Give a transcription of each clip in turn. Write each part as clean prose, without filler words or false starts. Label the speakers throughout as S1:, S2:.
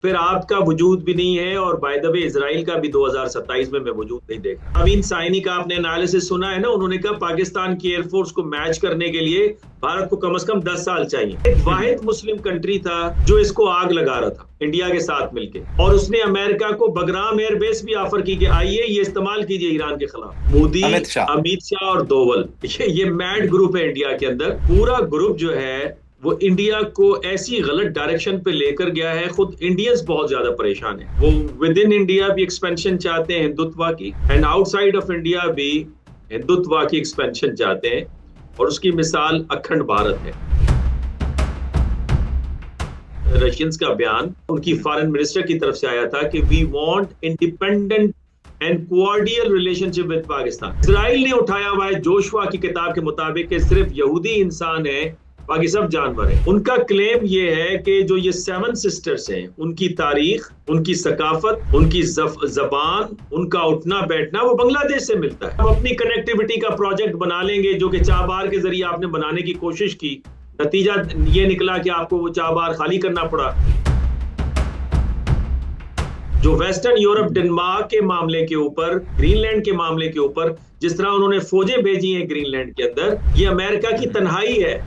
S1: फिर आपका वजूद भी नहीं है, और बाय द वे इसराइल का भी 2027 में मैं वजूद नहीं देखा। अमीन साइनी का आपने एनालिसिस सुना है ना, उन्होंने कहा पाकिस्तान की एयरफोर्स को मैच करने के लिए भारत को कम से कम 10 साल चाहिए। एक वाहिद मुस्लिम कंट्री था जो इसको आग लगा रहा था इंडिया के साथ मिलके, और उसने अमेरिका को बगराम एयरबेस भी ऑफर की कि आइए ये इस्तेमाल कीजिए ईरान के खिलाफ। मोदी,
S2: अमित शाह।
S1: अमित शाह और दोवल, ये मैड ग्रुप है इंडिया के अंदर। पूरा ग्रुप जो है वो इंडिया को ऐसी गलत डायरेक्शन पे लेकर गया है। खुद इंडियंस बहुत ज्यादा परेशान है। वो विद इन इंडिया भी एक्सपेंशन चाहते हैं हिंदुत्व की, एंड आउटसाइड ऑफ इंडिया भी हिंदुत्व की एक्सपेंशन चाहते हैं, और उसकी मिसाल अखंड भारत है। रशियंस का बयान उनकी फॉरेन मिनिस्टर की तरफ से आया था कि we want independent and cordial relationship with Pakistan. Israel ने उठाया हुआ है जोशुआ की किताब के मुताबिक कि सिर्फ यहूदी इंसान है, बाकी सब जानवर है। उनका क्लेम ये है कि जो ये 7 सिस्टर्स हैं, उनकी तारीख, उनकी सकाफत, उनकी जबान, उनका उठना बैठना वो बांग्लादेश से मिलता है। हम अपनी कनेक्टिविटी का प्रोजेक्ट बना लेंगे, जो कि चाबार के जरिए आपने बनाने की कोशिश की, नतीजा ये निकला कि आपको वो चाबार खाली करना पड़ा। जो वेस्टर्न यूरोप, डेनमार्क के मामले के ऊपर, ग्रीनलैंड के मामले के ऊपर जिस तरह उन्होंने फौजें भेजी हैं ग्रीनलैंड के अंदर, ये अमेरिका की तन्हाई है।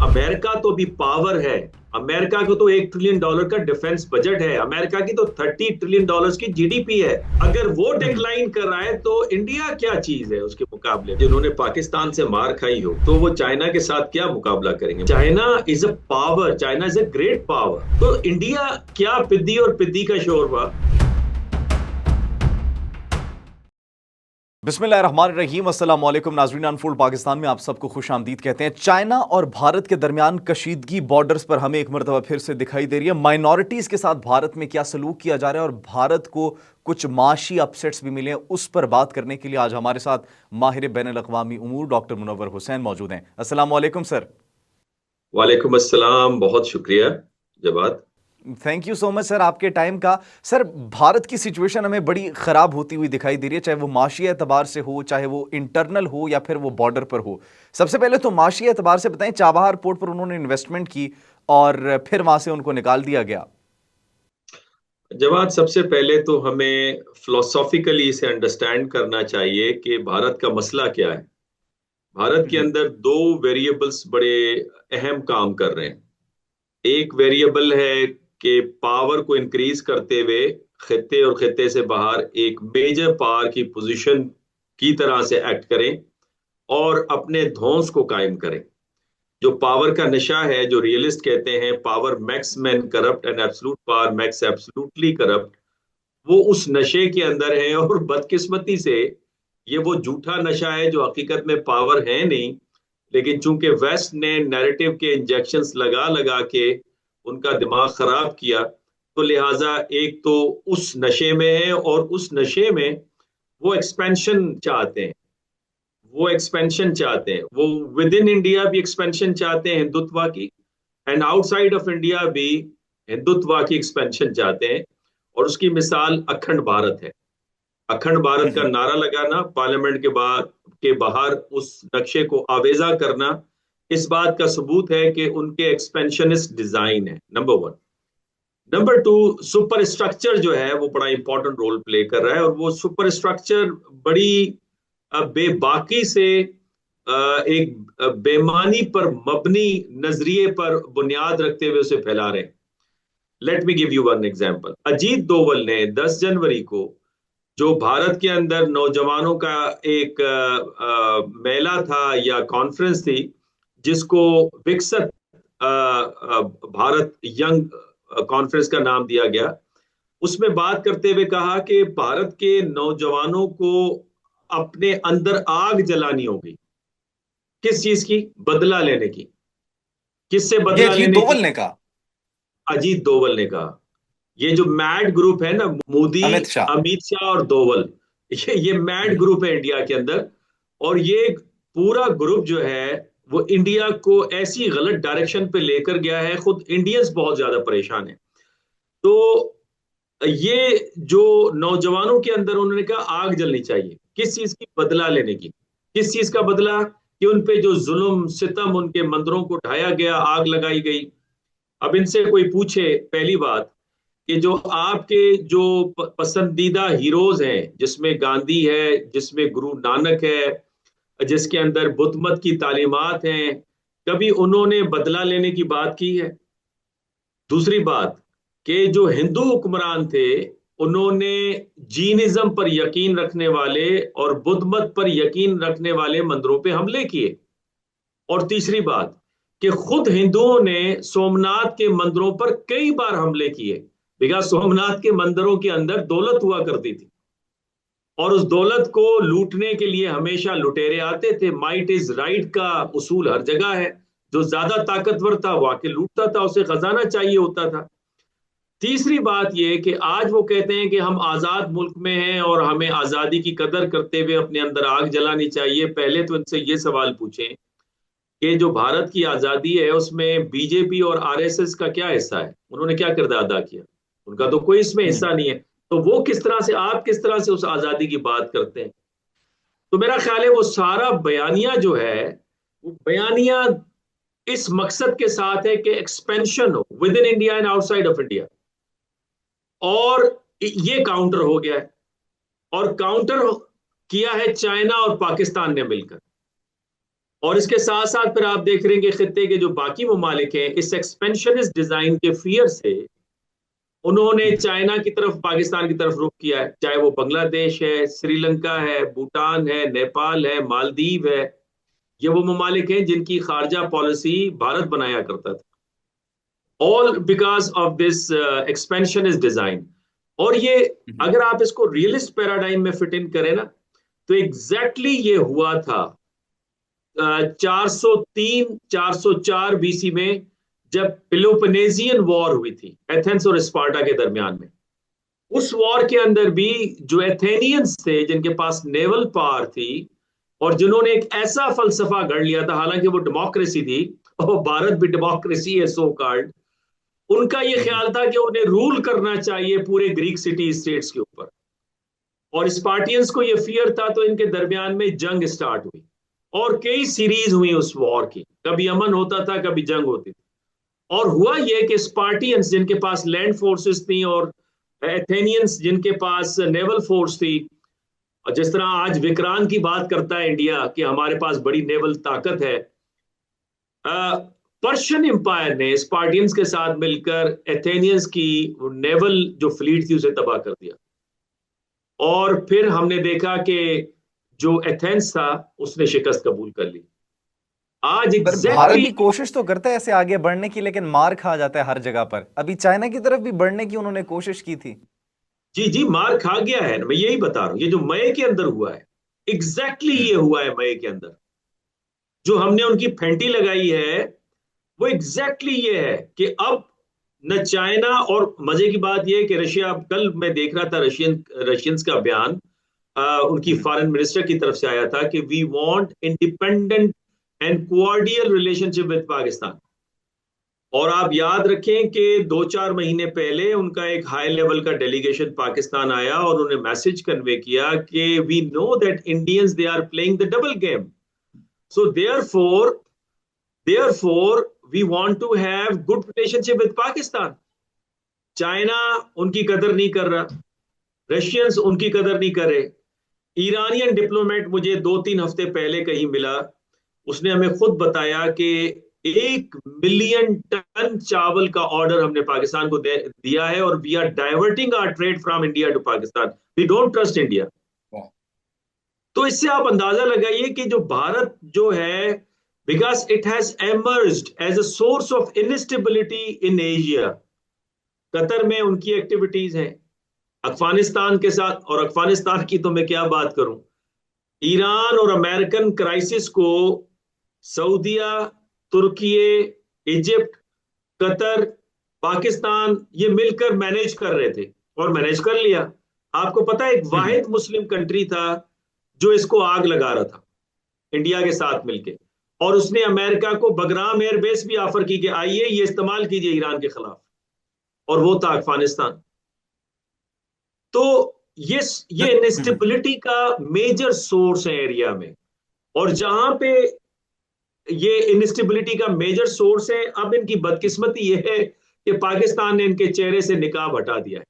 S1: अमेरिका तो भी पावर है। अमेरिका को तो $1 ट्रिलियन का डिफेंस बजट है। अमेरिका की तो $30 ट्रिलियन की जीडीपी है। अगर वो डिक्लाइन कर रहा है तो इंडिया क्या चीज है उसके मुकाबले। जिन्होंने पाकिस्तान से मार खाई हो तो वो चाइना के साथ क्या मुकाबला करेंगे। China is a power, China is a great power. तो इंडिया क्या पिद्दी और पिद्दी का शोरबा।
S2: बिस्मिल्लाहिर्रहमानिर्रहीम, अस्सलाम वालेकुम नाज़रीन। अनफोल्ड पाकिस्तान में आप सबको खुश आमदीद कहते हैं। चाइना और भारत के दरमियान कशीदगी बॉर्डर्स पर हमें एक मरतबा फिर से दिखाई दे रही है। माइनॉरिटीज़ के साथ भारत में क्या सलूक किया जा रहा है और भारत को कुछ माशी अपसेट्स भी मिले हैं, उस पर बात करने के लिए आज हमारे साथ माहिर बैनुल-अक़वामी उमूर डॉक्टर मुनव्वर हुसैन मौजूद हैं। अस्सलाम वालेकुम सर।
S1: वालेकुम अस्सलाम, बहुत शुक्रिया Jawad.
S2: Thank you so much sir आपके टाइम का। सर, भारत की सिचुएशन हमें बड़ी ख़राब होती हुई दिखाई दे रही है, चाहे वो माशी एतबार से हो, चाहे वो इंटरनल हो या फिर वो बॉर्डर पर हो। सबसे पहले तो माशी एतबार से बताएं, चाबहार पोर्ट पर उन्होंने इन्वेस्टमेंट की और फिर वहां से उनको निकाल दिया गया।
S1: जवाब, सबसे पहले तो हमें फिलोसॉफिकली इसे अंडरस्टैंड करना चाहिए कि भारत का मसला क्या है। भारत के अंदर दो वेरिएबल्स बड़े अहम काम कर रहे हैं। एक वेरिएबल है कि पावर को इंक्रीज करते हुए खित्ते और खित्ते से बाहर एक मेजर पावर की पोजीशन की तरह से एक्ट करें और अपने ध्वंस को कायम करें। जो पावर का नशा है, जो रियलिस्ट कहते हैं power max man corrupt and absolute power max absolutely corrupt, वो उस नशे के अंदर है। और बदकिस्मती से ये वो झूठा नशा है जो हकीकत में पावर है नहीं, लेकिन चूंकि वेस्ट ने नैरेटिव के इंजेक्शंस लगा लगा के उनका दिमाग खराब किया, तो लिहाजा एक तो उस नशे में है, और उस नशे में वो एक्सपेंशन चाहते हैं। वो विद इन इंडिया भी एक्सपेंशन चाहते हैं हिंदुत्व की, एंड आउटसाइड ऑफ इंडिया भी हिंदुत्व की एक्सपेंशन चाहते हैं, और उसकी मिसाल अखंड भारत है। अखंड भारत का नारा लगाना, पार्लियामेंट के बाहर उस नक्शे को आवेजा करना, इस बात का सबूत है कि उनके एक्सपेंशनिस्ट डिजाइन है, नंबर 1। नंबर 2, सुपर स्ट्रक्चर जो है वो बड़ा इंपॉर्टेंट रोल प्ले कर रहा है, और वो सुपर स्ट्रक्चर बड़ी बेबाकी से एक बेमानी पर मबनी नजरिए पर बुनियाद रखते हुए उसे फैला रहे हैं। Let me give you one example. Ajit Doval ने 10 जनवरी को जो भारत के अंदर नौजवानों का एक मेला था या कॉन्फ्रेंस थी, जिसको विकसित भारत यंग कॉन्फ्रेंस का नाम दिया गया, उसमें बात करते हुए कहा कि भारत के नौजवानों को अपने अंदर आग जलानी होगी। किस चीज की? बदला लेने की। किससे
S2: ये
S1: बदला
S2: अजीत
S1: लेने की?
S2: दोवल ने कहा।
S1: अजीत दोवल ने कहा। ये जो मैड ग्रुप है ना, मोदी,
S2: अमित शाह।
S1: अमित शाह और दोवल, ये मैड ग्रुप है इंडिया के अंदर। और ये पूरा ग्रुप जो है वो इंडिया को ऐसी गलत डायरेक्शन पे लेकर गया है। खुद इंडियंस बहुत ज्यादा परेशान है। तो ये जो नौजवानों के अंदर उन्होंने कहा आग जलनी चाहिए, किस चीज की? बदला लेने की। किस चीज का बदला? कि उन पे जो जुल्म सितम, उनके मंदिरों को ढाया गया, आग लगाई गई। अब इनसे कोई पूछे पहली बात कि जो आपके जो पसंदीदा हीरोज हैं, जिसमें गांधी है, जिसमें गुरु नानक है, जिसके अंदर बुद्ध मत की तालीमात हैं, कभी उन्होंने बदला लेने की बात की है? दूसरी बात कि जो हिंदू हुक्मरान थे, उन्होंने जीनिज्म पर यकीन रखने वाले और बुद्ध मत पर यकीन रखने वाले मंदिरों पे हमले किए। और तीसरी बात कि खुद हिंदुओं ने सोमनाथ के मंदिरों पर कई बार हमले किए, बिकॉज सोमनाथ के मंदिरों के अंदर दौलत हुआ करती थी और उस दौलत को लूटने के लिए हमेशा लुटेरे आते थे। माइट इज राइट का उसूल हर जगह है। जो ज्यादा ताकतवर था वो आके लूटता था, उसे खजाना चाहिए होता था। तीसरी बात यह कि आज वो कहते हैं कि हम आजाद मुल्क में हैं और हमें आजादी की कदर करते हुए अपने अंदर आग जलानी चाहिए। पहले तो इनसे ये सवाल पूछें कि जो भारत की आजादी है उसमें बीजेपी और आरएसएस का क्या हिस्सा है? उन्होंने क्या किरदार अदा किया? उनका तो कोई इसमें हिस्सा नहीं है। तो वो किस तरह से, आप किस तरह से उस आजादी की बात करते हैं? तो मेरा ख्याल है वो सारा बयानिया जो है, वो बयानिया इस मकसद के साथ है कि एक्सपेंशन हो with in India and outside of India. और ये काउंटर हो गया है, और काउंटर किया है चाइना और पाकिस्तान ने मिलकर। और इसके साथ साथ फिर आप देख रहे हैं कि खित्ते के जो बाकी ममालिक हैं, इस एक्सपेंशनिस्ट डिजाइन के फियर से उन्होंने चाइना की तरफ, पाकिस्तान की तरफ रुख किया है। चाहे वो बांग्लादेश है, श्रीलंका है, भूटान है, नेपाल है, मालदीव है। ये वो ममालिक हैं जिनकी खारजा पॉलिसी भारत बनाया करता था, all because of this expansionist design. और ये अगर आप इसको रियलिस्ट पैराडाइम में फिट इन करें ना, तो एग्जैक्टली ये हुआ था 403 404 बीसी में, जब पेलोपोनेजियन वॉर हुई थी एथेंस और स्पार्टा के दरमियान में। उस वॉर के अंदर भी जो एथेनियंस थे, जिनके पास नेवल पावर थी और जिन्होंने एक ऐसा फलसफा गढ़ लिया था, हालांकि वो डेमोक्रेसी थी और भारत भी डेमोक्रेसी है सो कॉल्ड, उनका ये ख्याल था कि उन्हें रूल करना चाहिए पूरे ग्रीक सिटी स्टेट्स के ऊपर। और स्पार्टियंस को ये फियर था, तो इनके दरमियान में जंग स्टार्ट हुई और कई सीरीज हुई उस वॉर की। कभी अमन होता था, कभी जंग होती थी। और हुआ यह कि स्पार्टियंस जिनके पास लैंड फोर्सेस थी और एथेनियंस जिनके पास नेवल फोर्स थी, और जिस तरह आज विक्रांत की बात करता है इंडिया कि हमारे पास बड़ी नेवल ताकत है, पर्शियन एम्पायर ने स्पार्टियंस के साथ मिलकर एथेनियंस की नेवल जो फ्लीट थी उसे तबाह कर दिया। और फिर हमने देखा कि जो एथेंस था उसने शिकस्त कबूल कर ली। आज
S2: पर भारत
S1: एग्जैक्टली
S2: भी कोशिश तो करता है ऐसे आगे बढ़ने की, लेकिन मार खा जाता है हर जगह पर। अभी चाइना की तरफ भी बढ़ने की उन्होंने कोशिश की थी।
S1: जी जी, मार खा गया है। मैं यही बता रहा हूं, ये जो मई के अंदर हुआ है, एग्जैक्टली ये हुआ है मई के अंदर। जो हमने उनकी फेंटी लगाई है वो एग्जैक्टली ये है कि अब न चाइना, और मजे की बात यह है कि रशिया, कल मैं देख रहा था रशियंस का बयान, उनकी फॉरेन मिनिस्टर की तरफ से आया था कि we want independent and cordial relationship with Pakistan. और आप याद रखें कि 2-4 महीने पहले उनका एक हाई लेवल का डेलीगेशन पाकिस्तान आया और उन्होंने मैसेज कन्वे किया कि we know that Indians they are playing the double game, so therefore we want to have good relationship with Pakistan. China उनकी कदर नहीं कर रहा, रशियंस उनकी कदर नहीं कर रहे। ईरानियन डिप्लोमेट मुझे 2-3 हफ्ते पहले कहीं मिला, उसने हमें खुद बताया कि 1 मिलियन टन चावल का ऑर्डर हमने पाकिस्तान को दिया है और we are diverting our trade from India to Pakistan, we don't trust India. तो इससे आप अंदाजा लगाइए कि जो भारत जो है, because it has emerged as a source of instability in Asia. Qatar में उनकी एक्टिविटीज हैं, अफगानिस्तान के साथ, और अफगानिस्तान की तो मैं क्या बात करूं। ईरान और अमेरिकन क्राइसिस को सऊदिया, तुर्की, इजिप्ट, कतर, पाकिस्तान ये मिलकर मैनेज कर रहे थे और मैनेज कर लिया। आपको पता है एक वाहिद मुस्लिम कंट्री था जो इसको आग लगा रहा था इंडिया के साथ मिलके, और उसने अमेरिका को बगराम एयरबेस भी ऑफर की कि आइए ये इस्तेमाल कीजिए ईरान के खिलाफ, और वो था अफगानिस्तान। तो ये इंस्टेबिलिटी का मेजर सोर्स है एरिया में। और जहां पे ये इंस्टेबिलिटी का मेजर सोर्स है। अब इनकी बदकिस्मती ये है कि पाकिस्तान ने इनके चेहरे से निकाब हटा दिया है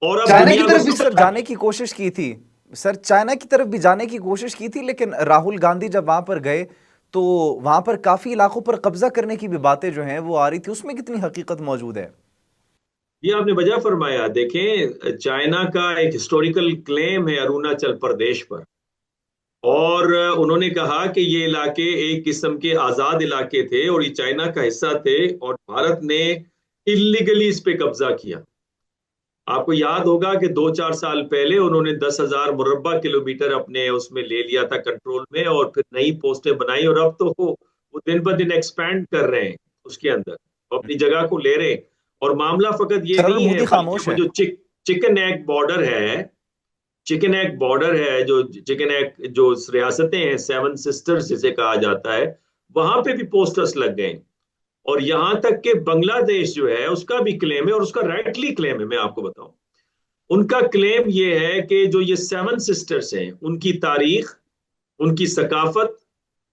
S1: और अब
S2: चाइना की
S1: दुनिया को
S2: तरफ भी
S1: समझ
S2: सर
S1: आ
S2: जाने
S1: गई।
S2: की कोशिश की थी। सर चाइना की तरफ भी जाने की कोशिश की थी, लेकिन राहुल गांधी जब वहां पर गए तो वहां पर काफी इलाकों पर कब्जा करने की भी बातें जो हैं वो आ रही थी, उसमें कितनी हकीकत मौजूद है?
S1: ये आपने वजह फरमाया। देखें, चाइना का एक हिस्टोरिकल क्लेम है अरुणाचल प्रदेश पर, और उन्होंने कहा कि ये इलाके एक किस्म के आजाद इलाके थे और ये चाइना का हिस्सा थे, और भारत ने इलीगली इस पे कब्जा किया। आपको याद होगा कि 2-4 साल पहले उन्होंने 10,000 मुरब्बा किलोमीटर अपने उसमें ले लिया था कंट्रोल में, और फिर नई पोस्टें बनाई, और अब तो वो दिन ब दिन एक्सपैंड कर रहे हैं उसके अंदर, वो अपनी जगह को ले रहे हैं। और मामला फकत ये
S2: सर और
S1: नहीं है,
S2: मोदी
S1: बल्कि
S2: खामोश
S1: वो
S2: है।
S1: जो चिकन एग बॉर्डर है, चिकन एग बॉर्डर है, जो चिकन एग जो रियासतें हैं, 7 सिस्टर्स जिसे कहा जाता है, वहां पे भी पोस्टर्स लग गए। और यहां तक कि बांग्लादेश जो है उसका भी क्लेम है, और उसका राइटली क्लेम है। मैं आपको बताऊं, उनका क्लेम ये है कि जो ये 7 सिस्टर्स हैं, उनकी तारीख, उनकी सकाफत,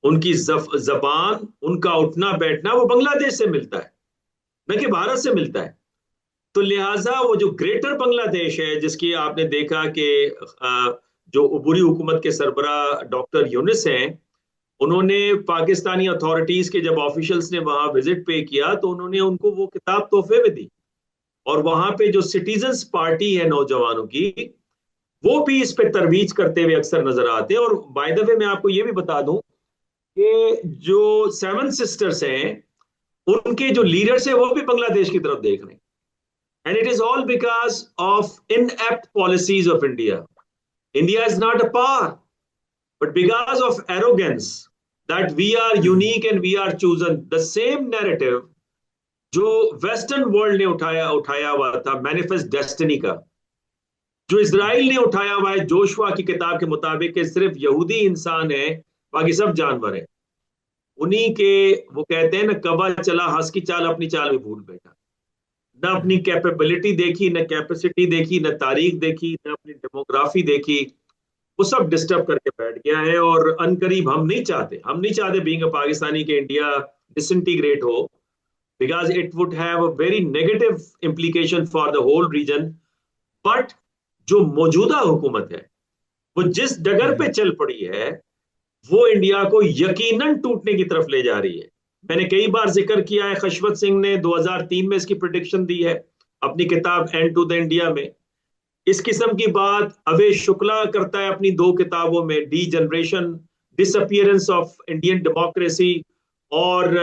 S1: उनकी जबान, उनका उठना बैठना वो बांग्लादेश से मिलता है, न कि भारत से मिलता है। तो लिहाजा वो जो ग्रेटर बांग्लादेश है, जिसकी आपने देखा कि जो उबूरी हुकूमत के सरबरा डॉक्टर यूनिस हैं, उन्होंने पाकिस्तानी अथॉरिटीज के जब ऑफिशियल्स ने वहां विजिट पे किया तो उन्होंने उनको वो किताब तोहफे में दी। और वहां पे जो सिटीजन्स पार्टी है नौजवानों की, वो भी इस पे तरवीज करते हुए अक्सर नजर आते हैं। और बाय द वे मैं आपको ये भी बता दूं कि जो 7 सिस्टर्स हैं, उनके जो लीडर्स हैं वो भी बांग्लादेश की तरफ देख रहे हैं। And it is all because of inept policies of India. India is not a power, but because of arrogance, that we are unique and we are chosen. The same narrative जो western world ने उठाया उठाया हुआ था manifest destiny का, जो Israel ने उठाया हुआ है जोशुआ की किताब के मुताबिक कि सिर्फ यहूदी इंसान है, बाकी सब जानवर है, उन्हीं के, वो कहते हैं ना, कबा चला हंस की चाल अपनी चाल में भूल बैठा। न अपनी कैपेबिलिटी देखी, न कैपेसिटी देखी, न तारीख देखी, न अपनी डेमोग्राफी देखी, वो सब डिस्टर्ब करके बैठ गया है। और अनकरीब हम नहीं चाहते बीइंग अ पाकिस्तानी के इंडिया डिसइंटीग्रेट हो, because it would have a very negative implication for the whole region. But जो मौजूदा हुकूमत है, वो जिस डगर पे चल पड़ी है, वो इंडिया को यकीनन टूटने की तरफ ले जा रही है। मैंने कई बार जिक्र किया है, खशवत सिंह ने 2003 में इसकी प्रिडिक्शन दी है अपनी किताब एंड टू द इंडिया में। इस किस्म की बात अवेश शुक्ला करता है अपनी 2 किताबों में, D generation, disappearance of Indian democracy, और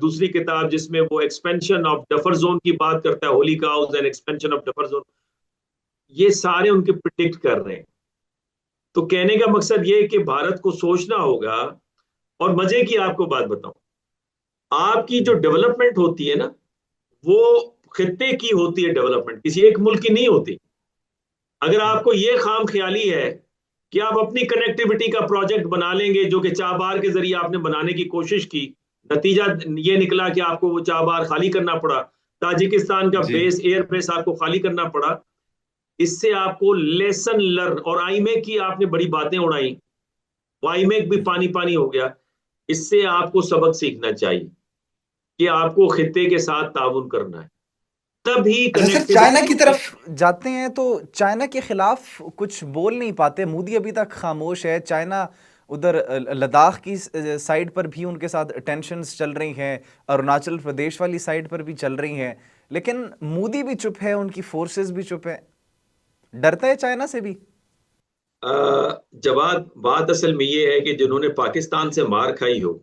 S1: दूसरी किताब जिसमें वो एक्सपेंशन ऑफ बफर जोन की बात करता है, Holi cause and expansion of buffer zone. ये सारे उनके प्रिडिक्ट कर रहे हैं। तो कहने का मकसद ये है कि भारत को सोचना होगा। और मजे की आपको बात बताऊं, आपकी जो डेवलपमेंट होती है ना, वो खित्ते की होती है डेवलपमेंट, किसी एक मुल्क की नहीं होती। अगर आपको ये खाम ख्याली है कि आप अपनी कनेक्टिविटी का प्रोजेक्ट बना लेंगे, जो कि चाबार के जरिए आपने बनाने की कोशिश की, नतीजा ये निकला कि आपको वो चाबार खाली करना पड़ा, ताजिकिस्तान का
S2: जी।
S1: बेस, एयर बेस आपको खाली करना पड़ा। इससे आपको लेसन लर्न, और आईमेक की आपने बड़ी बातें उड़ाई, वो आईमेक भी पानी पानी हो गया। इससे आपको सबक सीखना चाहिए कि आपको खित्ते के साथ ताउन करना है, तभी
S2: अच्छा सर, चाइना की
S1: कनेक्टिविटी।
S2: तरफ जाते हैं तो चाइना के खिलाफ कुछ बोल नहीं पाते, मोदी अभी तक खामोश है। चाइना उधर लद्दाख की साइड पर भी उनके साथ टेंशन्स चल रही हैं, अरुणाचल प्रदेश वाली साइड पर भी चल रही हैं, लेकिन मोदी भी चुप है, उनकी फोर्सेस भी चुप है। डरता है चाइना से भी?
S1: जवाब बात असल में ये है कि जिन्होंने पाकिस्तान से मार खाई हो,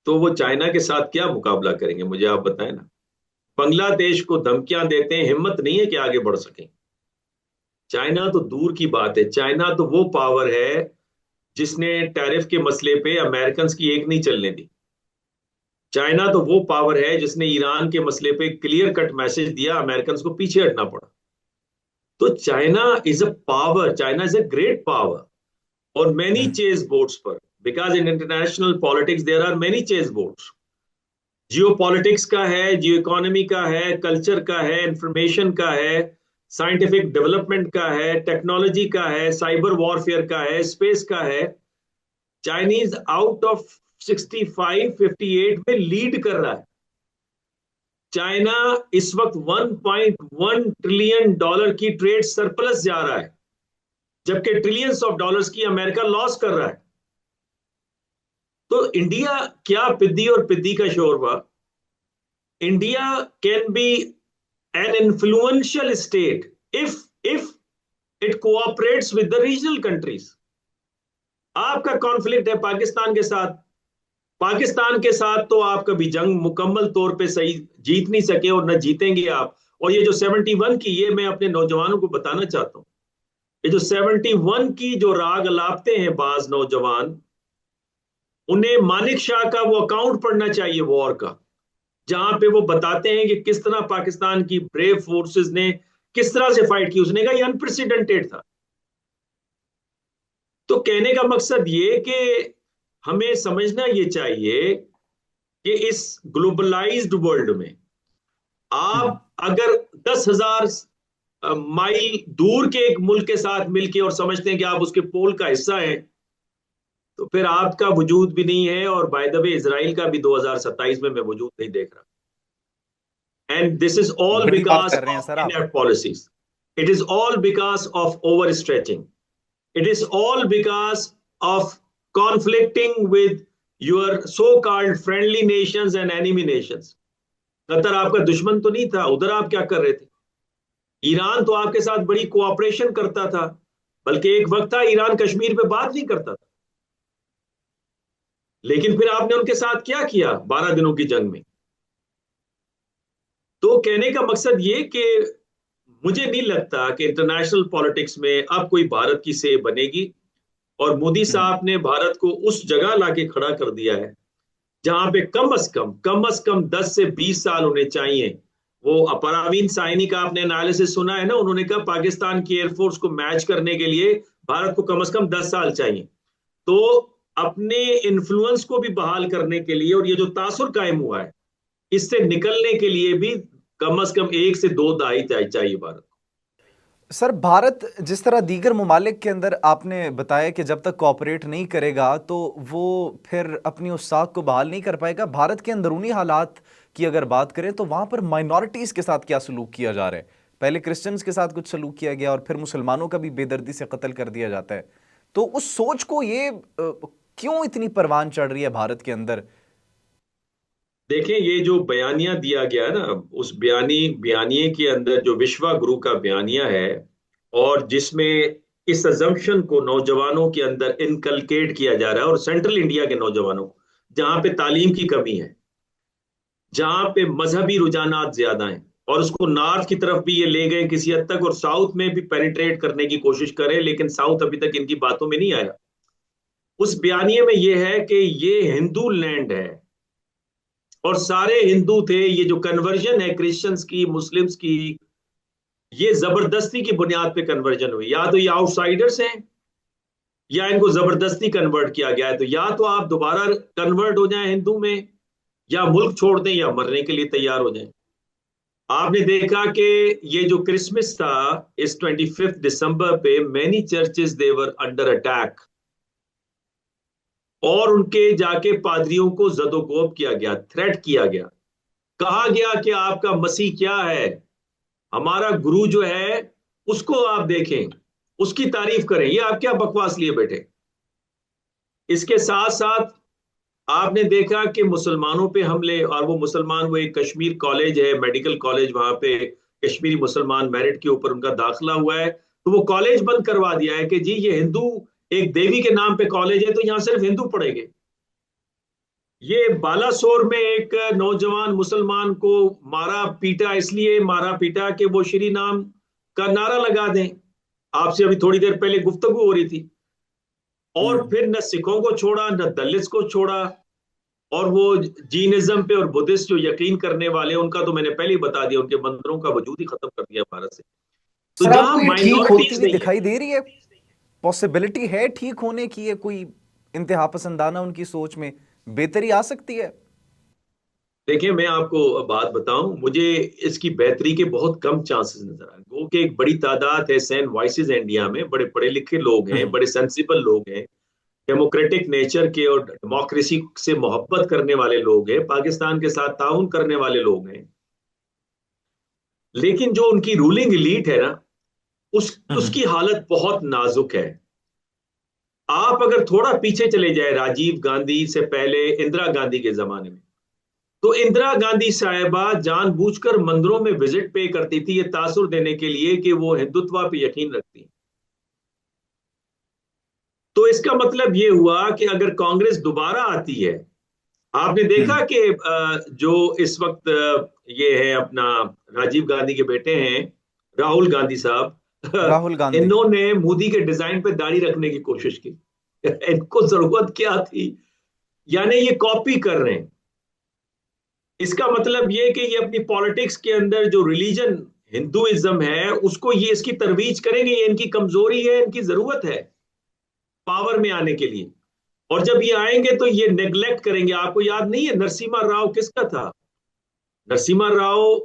S1: तो वो चाइना के साथ क्या मुकाबला करेंगे, मुझे आप बताएं ना। बांग्लादेश को धमकियां देते हैं, हिम्मत नहीं है कि आगे बढ़ सकें। चाइना तो दूर की बात है, चाइना तो वो पावर है जिसने टैरिफ के मसले पे अमेरिकन की एक नहीं चलने दी। चाइना तो वो पावर है जिसने ईरान के मसले पे क्लियर कट मैसेज दिया, अमेरिकन को पीछे हटना पड़ा। तो China is a power, China is a great power और मैनी चेस बोर्ड्स पर, because in international politics there are many chess boards. Geopolitics का है, जियो इकोनॉमी का है, कल्चर का है, इंफॉर्मेशन का है, साइंटिफिक डेवलपमेंट का है, टेक्नोलॉजी का है, साइबर वॉरफेयर का है, स्पेस का है। चाइनीज आउट ऑफ 65-58 में लीड कर रहा है। चाइना इस वक्त 1.1 ट्रिलियन डॉलर की ट्रेड सरप्लस जा रहा है, जबकि ट्रिलियंस ऑफ डॉलर्स की अमेरिका लॉस कर रहा है। तो इंडिया क्या पिद्दी और पिद्दी का शोरबा। India can be an influential state if it cooperates with the regional countries. आपका कॉन्फ्लिक्ट है पाकिस्तान के साथ। पाकिस्तान के साथ तो आप कभी जंग मुकम्मल तौर पे सही जीत नहीं सके और न जीतेंगे आप। और ये जो 71 की, ये मैं अपने नौजवानों को बताना चाहता हूं, ये जो 71 की जो राग अलापते हैं बाज नौजवान, उन्हें मानिक शाह का वो अकाउंट पढ़ना चाहिए वॉर का, जहां पे वो बताते हैं कि किस तरह पाकिस्तान की ब्रेव फोर्सेस ने किस तरह से फाइट की। उसने कहा ये अनप्रेसिडेंटेड था। तो कहने का मकसद ये कि हमें समझना ये चाहिए कि इस ग्लोबलाइज्ड वर्ल्ड में आप अगर 10,000 माइल दूर के एक मुल्क के साथ मिलके और समझते हैं कि आप उसके पोल का हिस्सा हैं, तो फिर आपका वजूद भी नहीं है। और बाय द वे इसराइल का भी 2027 में मैं वजूद नहीं देख रहा। एंड दिस इज ऑल
S2: बड़ी बात
S1: बिकॉज
S2: कर रहे हैं
S1: ऑफ
S2: सर आप।
S1: Inept policies. It is all because of over stretching. It is all because of conflicting with your so-called friendly nations and enemy nations. Qatar आपका दुश्मन तो नहीं था, उधर आप क्या कर रहे थे? ईरान तो आपके साथ बड़ी कोऑपरेशन करता था, बल्कि एक वक्त था ईरान कश्मीर पे बात नहीं करता था। लेकिन फिर आपने उनके साथ क्या किया 12 दिनों की जंग में? तो कहने का मकसद ये कि मुझे नहीं लगता कि इंटरनेशनल पॉलिटिक्स में अब कोई भारत की सेब बनेगी। और मोदी साहब ने भारत को उस जगह लाके खड़ा कर दिया है जहां पे कम से कम 10 से 20 साल उन्हें चाहिए। वो अपरावीन साइनी का आपने एनालिसिस सुना है ना, उन्होंने कहा पाकिस्तान की एयरफोर्स को मैच करने के लिए भारत को कम से कम 10 साल चाहिए। तो अपने इन्फ्लुएंस को भी बहाल करने के लिए और ये जो तासुर कायम हुआ है, इससे निकलने के लिए भी कम से कम 1 से 2 दहाई चाहिए भारत।
S2: सर, भारत जिस तरह दीगर ममालिक के अंदर आपने बताया कि जब तक कोऑपरेट नहीं करेगा तो वो फिर अपनी उस साख को बहाल नहीं कर पाएगा। भारत के अंदरूनी हालात की अगर बात करें तो वहाँ पर माइनॉरिटीज़ के साथ क्या सलूक किया जा रहा है? पहले क्रिश्चियंस के साथ कुछ सलूक किया गया और फिर मुसलमानों का भी बेदर्दी से कत्ल कर दिया जाता है। तो उस सोच को ये क्यों इतनी परवान चढ़ रही है भारत के अंदर?
S1: देखें, ये जो बयानिया दिया गया ना, उस बयानिए के अंदर जो विश्वा गुरु का बयानिया है, और जिसमें इस अजम्पशन को नौजवानों के अंदर इनकलकेट किया जा रहा है, और सेंट्रल इंडिया के नौजवानों को, जहां पे तालीम की कमी है, जहां पे मजहबी रुझानात ज्यादा हैं, और उसको नॉर्थ की तरफ भी ये ले गए किसी हद तक, और साउथ में भी पेनिट्रेट करने की कोशिश करें, लेकिन साउथ अभी तक इनकी बातों में नहीं आया। उस बयानिए में ये है कि ये हिंदू लैंड है और सारे हिंदू थे। ये जो कन्वर्जन है क्रिश्चियंस की, मुस्लिम्स की, ये जबरदस्ती की बुनियाद पे कन्वर्जन हुई। या तो ये आउटसाइडर्स हैं या इनको जबरदस्ती कन्वर्ट किया गया है। तो या तो आप दोबारा कन्वर्ट हो जाएं हिंदू में, या मुल्क छोड़ दें, या मरने के लिए तैयार हो जाएं। आपने देखा कि ये जो क्रिसमस था इस 25 दिसंबर पे, मेनी चर्चेस दे वर अंडर अटैक, और उनके जाके पादरियों को जदोकोब किया गया, थ्रेट किया गया। कहा गया कि आपका मसीह क्या है, हमारा गुरु जो है उसको आप देखें, उसकी तारीफ करें, ये आप क्या बकवास लिए बैठे। इसके साथ साथ आपने देखा कि मुसलमानों पे हमले, और वो मुसलमान, वो एक कश्मीर कॉलेज है, मेडिकल कॉलेज, वहां पे कश्मीरी मुसलमान मेरिट के ऊपर उनका दाखिला हुआ है, तो वो कॉलेज बंद करवा दिया है कि जी ये हिंदू, एक देवी के नाम पे कॉलेज है, तो यहां सिर्फ हिंदू पढ़ेंगे। ये बालासोर में एक नौजवान मुसलमान को मारा पीटा, इसलिए मारा पीटा कि वो श्री नाम का नारा लगा दें। आपसे अभी थोड़ी देर पहले गुफ्तगू हो रही थी। और फिर न सिखों को छोड़ा, न दलित्स को छोड़ा, और वो जीनिज्म पे और बुद्धिस्ट जो यकीन करने वाले, उनका तो मैंने पहले ही बता दिया, उनके मंदिरों का वजूद ही खत्म कर दिया भारत से। तो
S2: सर,
S1: जहां
S2: आपको ये ठीक होती
S1: माइनॉरिटीज
S2: हुई
S1: नहीं है।
S2: दिखाई दे रही है? पॉसिबिलिटी है ठीक होने की? है कोई इंतहा पसंदाना उनकी सोच में बेहतरी आ सकती है?
S1: देखिए, मैं आपको बात बताऊं, मुझे इसकी बेहतरी के बहुत कम चांसेस नजर आ रहे। वो कि एक बड़ी तादाद है, सैन वॉइसेस इंडिया में, बड़े पढ़े लिखे लोग हैं, बड़े सेंसिबल लोग हैं, डेमोक्रेटिक नेचर के और डेमोक्रेसी से मोहब्बत करने वाले लोग हैं, पाकिस्तान के साथ ताउन करने वाले लोग हैं। लेकिन जो उनकी रूलिंग एलीट है ना, उसकी हालत बहुत नाजुक है। आप अगर थोड़ा पीछे चले जाए, राजीव गांधी से पहले इंदिरा गांधी के जमाने में, तो इंदिरा गांधी साहिबा जानबूझकर मंदिरों में विजिट पे करती थी, ये तासुर देने के लिए कि वो हिंदुत्व पे यकीन रखती हैं। तो इसका मतलब ये हुआ कि अगर कांग्रेस दोबारा आती है, आपने देखा कि जो इस वक्त ये है अपना राजीव गांधी के बेटे हैं, राहुल गांधी साहब,
S2: राहुल गांधी।
S1: इन्होंने मोदी के डिजाइन पे दाढ़ी रखने की कोशिश की। इनको जरूरत क्या थी? यानी ये कॉपी कर रहे हैं। इसका मतलब ये कि ये अपनी पॉलिटिक्स के अंदर जो रिलीजन हिंदुइज्म है उसको ये इसकी तरवीज करेंगे। ये इनकी कमजोरी है, इनकी जरूरत है पावर में आने के लिए। और जब ये आएंगे तो ये नेग्लेक्ट करेंगे। आपको याद नहीं है नरसिम्हा राव किसका था? नरसिम्हा राव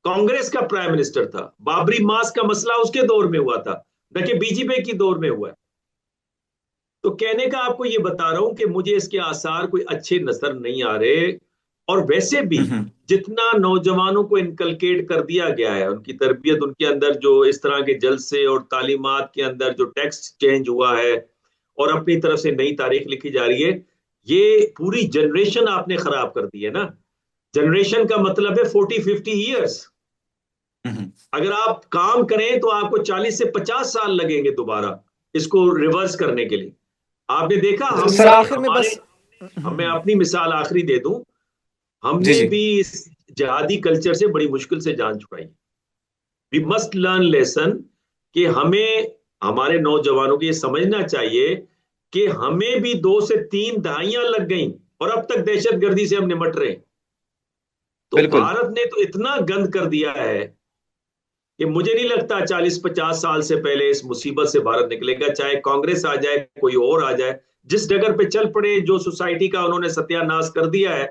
S1: कांग्रेस का प्राइम मिनिस्टर था। बाबरी मास का मसला उसके दौर में हुआ था, न कि बीजेपी की दौर में हुआ है। तो कहने का आपको ये बता रहा हूं कि मुझे इसके आसार कोई अच्छे नजर नहीं आ रहे। और वैसे भी जितना नौजवानों को इनकलकेट कर दिया गया है, उनकी तरबियत, उनके अंदर जो इस तरह के जलसे और तालीमात के अंदर जो टेक्स्ट चेंज हुआ है और अपनी तरफ से नई तारीख लिखी जा रही है, ये पूरी जनरेशन आपने खराब कर दी है ना। जनरेशन का मतलब है 40-50 ईयर्स। अगर आप काम करें तो आपको 40 से 50 साल लगेंगे दोबारा इसको रिवर्स करने के लिए। आपने देखा
S2: सर
S1: हमने
S2: आखिर में
S1: हमारे
S2: बस
S1: हमें अपनी मिसाल आखिरी दे दूं,
S2: जी
S1: हमने
S2: जी।
S1: भी इस जिहादी कल्चर से बड़ी मुश्किल से जान छुड़ाई। वी मस्ट लर्न लेसन कि हमें हमारे नौजवानों को ये समझना चाहिए कि हमें भी 2 से 3 दहाइयां लग गई और अब तक दहशतगर्दी से हम निमट रहे हैं। तो
S2: बिल्कुल।
S1: भारत ने तो इतना गंद कर दिया है कि मुझे नहीं लगता 40-50 साल से पहले इस मुसीबत से भारत निकलेगा, चाहे कांग्रेस आ जाए, कोई और आ जाए। जिस डगर पे चल पड़े, जो सोसाइटी का उन्होंने सत्यानाश कर दिया है,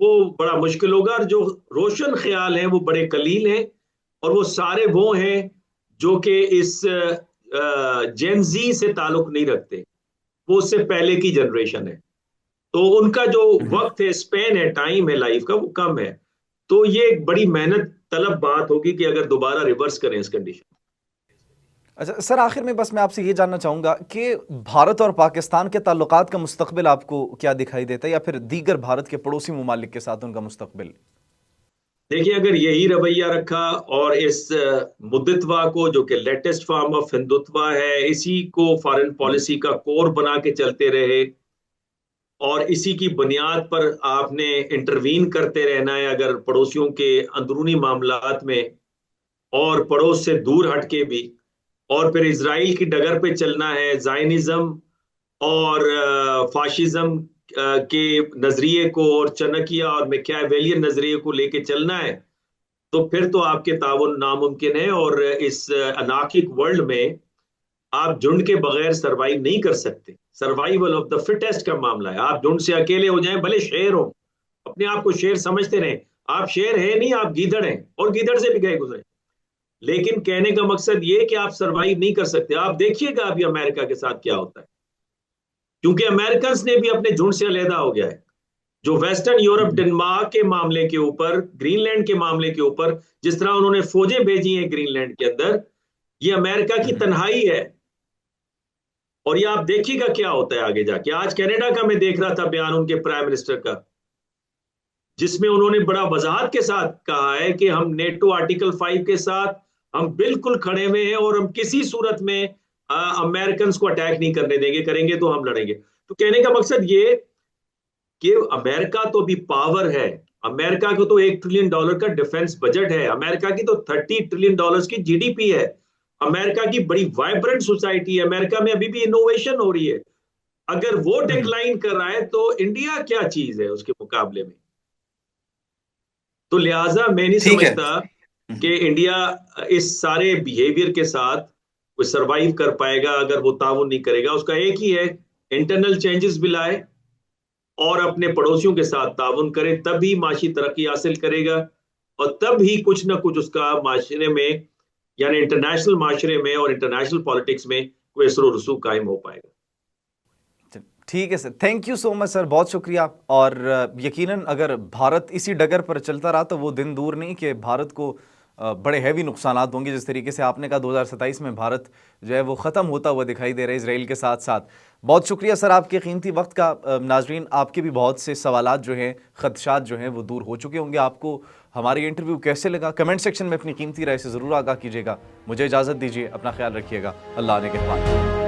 S1: वो बड़ा मुश्किल होगा। और जो रोशन ख्याल हैं वो बड़े कलील हैं, और वो सारे वो हैं जो कि इस जेनजी से ताल्लुक नहीं रखते। वो उससे पहले की जनरेशन है। तो उनका जो वक्त है, स्पेन है, टाइम है लाइफ का, वो कम है। तो ये एक बड़ी मेहनत तलब बात होगी कि अगर दोबारा रिवर्स करें इस कंडीशन।
S2: अच्छा सर आखिर में बस मैं आपसे ये जानना चाहूंगा कि भारत और पाकिस्तान के ताल्लुकात का मुस्तकबिल आपको क्या दिखाई देता है, या फिर दीगर भारत के पड़ोसी ममालिक के साथ उनका मुस्तकबिल?
S1: देखिए, अगर यही रवैया रखा और इस मुद्दतवा को, जो कि लेटेस्ट फॉर्म ऑफ हिंदुत्व है, इसी को फॉरेन पॉलिसी का कोर बना के चलते रहे और इसी की बुनियाद पर आपने इंटरवीन करते रहना है अगर पड़ोसियों के अंदरूनी मामलात में, और पड़ोस से दूर हटके भी, और फिर इसराइल की डगर पे चलना है, जायनिज्म और फाशिज्म के नजरिए को और चनकिया और मैकियावेलियन नजरिए को लेके चलना है, तो फिर तो आपके ताउन नामुमकिन है। और इस अनार्किक वर्ल्ड में आप झुंड के बगैर सरवाइव नहीं कर सकते। सर्वाइवल ऑफ द फिटेस्ट का मामला है। आप झुंड से अकेले हो जाएं, भले शेर हो, अपने आप को शेर समझते रहें, आप शेर है नहीं, आप गीदड़ हैं, और गीदड़ से भी गए गुजरे। लेकिन कहने का मकसद ये कि आप सरवाइव नहीं कर सकते। आप देखिएगा अभी अमेरिका के साथ क्या होता है, क्योंकि अमेरिकन ने भी अपने झुंड से अलहदा हो गया है। जो वेस्टर्न यूरोप, डेनमार्क के मामले के ऊपर, ग्रीनलैंड के मामले के ऊपर जिस तरह उन्होंने फौजें भेजी हैं ग्रीनलैंड के अंदर, ये अमेरिका की तन्हाई है। और ये आप देखिएगा क्या होता है आगे जाके। आज कनाडा का मैं देख रहा था बयान उनके प्राइम मिनिस्टर का, जिसमें उन्होंने बड़ा वजाहत के साथ कहा है कि हम नेटो आर्टिकल 5 के साथ हम बिल्कुल खड़े हुए हैं और हम किसी सूरत में अमेरिकन को अटैक नहीं करने देंगे, करेंगे तो हम लड़ेंगे। तो कहने का मकसद ये कि अमेरिका तो भी पावर है। अमेरिका को तो $1 ट्रिलियन का डिफेंस बजट है। अमेरिका की तो $30 ट्रिलियन की जीडीपी है। अमेरिका की बड़ी वाइब्रेंट सोसाइटी है। अमेरिका में अभी भी इनोवेशन हो रही है। अगर वो डिक्लाइन कर रहा है तो इंडिया क्या चीज है उसके मुकाबले में? तो लिहाजा मैं नहीं
S2: ठीक है।
S1: समझता कि इंडिया इस सारे बिहेवियर के साथ कोई सरवाइव कर पाएगा अगर वो ताउन नहीं करेगा। उसका एक ही है, इंटरनल चेंजेस भी लाए और अपने पड़ोसियों के साथ ताउन करे, तभी माशी तरक्की हासिल करेगा। और तब ही कुछ ना कुछ उसका माशरे में, यानी इंटरनेशनल माशरे में और इंटरनेशनल पॉलिटिक्स में कोई असर रसूख कायम हो पाएगा।
S2: ठीक है sir, thank you so much sir, बहुत शुक्रिया। और यकीनन अगर भारत इसी डगर पर चलता रहा तो वो दिन दूर नहीं कि भारत को बड़े हैवी नुकसानात होंगे। जिस तरीके से आपने कहा 2027 में भारत जो है वो ख़त्म होता हुआ दिखाई दे रहा है इसराइल के साथ साथ। बहुत शुक्रिया सर आपके कीमती वक्त का। नाजरीन, आपके भी बहुत से सवालात जो हैं, खदशात जो हैं वो दूर हो चुके होंगे। आपको हमारा ये इंटरव्यू कैसे लगा, कमेंट सेक्शन में अपनी कीमती राय से ज़रूर आगाह कीजिएगा। मुझे इजाज़त दीजिए, अपना ख्याल रखिएगा। अल्लाह ने कहमान।